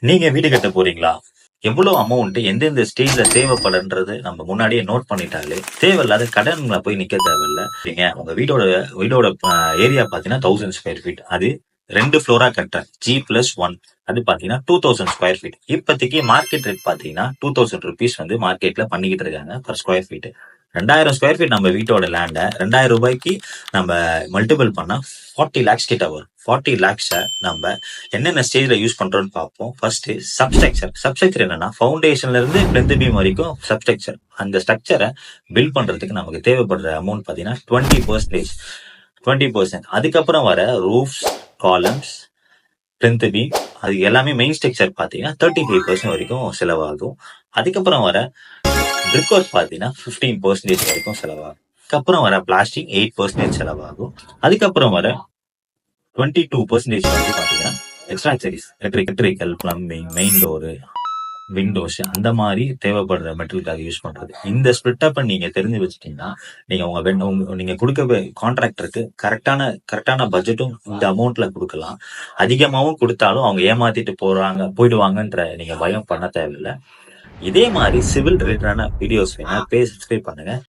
நீங்க வீடு கட்ட போறீங்களா? எவ்வளோ அமௌண்ட் எந்தெந்த ஸ்டேஜ்ல தேவைப்படுன்றது நம்ம முன்னாடியே நோட் பண்ணிட்டாலே, தேவையில்லாத கடன்ல போய் நிக்க தேவையில்ல. நீங்க உங்க வீடோட வீடோட ஏரியா பார்த்தீங்கன்னா 1000 ஸ்கொயர் ஃபீட். அது 2 ஃப்ளோரா கட்டுறேன். G+1 அது பார்த்தீங்கன்னா 2000 ஸ்கொயர் ஃபீட். இப்போதைக்கு மார்க்கெட் ரேட் பார்த்தீங்கன்னா ₹2000 வந்து மார்க்கெட்ல பண்ணிக்கிட்டு இருக்காங்க per square feet. 2000 square feet நம்ம வீட்டோட லேண்ட ₹2000 நம்ம மல்டிபிள் பண்ணா 40 லேக்ஸ் கிட்ட வரும். 40 லேக்ஸ நம்ம என்னென்ன ஸ்டேஜ்ல யூஸ் பண்றோம்னு பார்ப்போம். First substructure. சப்ஸ்ட்ரக்சர் என்னன்னா ஃபவுண்டேஷன்ல இருந்து பிளெந்து பீம் வரைக்கும் சப்ஸ்ட்ரக்சர். அந்த ஸ்ட்ரக்சரை பில்ட் பண்றதுக்கு நமக்கு தேவைப்படுற அமௌண்ட் பார்த்தீங்கன்னா 20%. 20%. அதுக்கப்புறம் வர ரூஃப்ஸ், காலம்ஸ், பிளெந்து பீம் அது எல்லாமே மெயின் ஸ்ட்ரக்சர் பார்த்தீங்கன்னா 35% வரைக்கும் செலவாகும். அதுக்கப்புறம் வர பிரிக் ஒர்க் பார்த்தீங்கன்னா 15% வரைக்கும் செலவாகும். அதுக்கப்புறம் வர பிளாஸ்டிக் 8% செலவாகும். அதுக்கப்புறம் வர 22% வந்து பாத்தீங்கன்னா extra ஆக்சரிஸ் electrical, plumbing, main door, Windows அந்த மாதிரி தேவைப்படுற மெட்டீரியலுக்காக யூஸ் பண்றது. இந்த ஸ்பிளிட் அப் நீங்க தெரிஞ்சு வச்சுட்டீங்கன்னா, நீங்க நீங்க கொடுக்க கான்ட்ராக்டருக்கு கரெக்டான பட்ஜெட்டும் இந்த அமௌண்ட்ல கொடுக்கலாம். அதிகமாவும் கொடுத்தாலும் அவங்க ஏமாத்திட்டு போயிடுவாங்கன்ற நீங்க பயம் பண்ண தேவையில்லை. இதே மாதிரி சிவில் ரிலேட்டடான வீடியோஸ் வேணா சப்ஸ்கிரைப் பண்ணுங்க.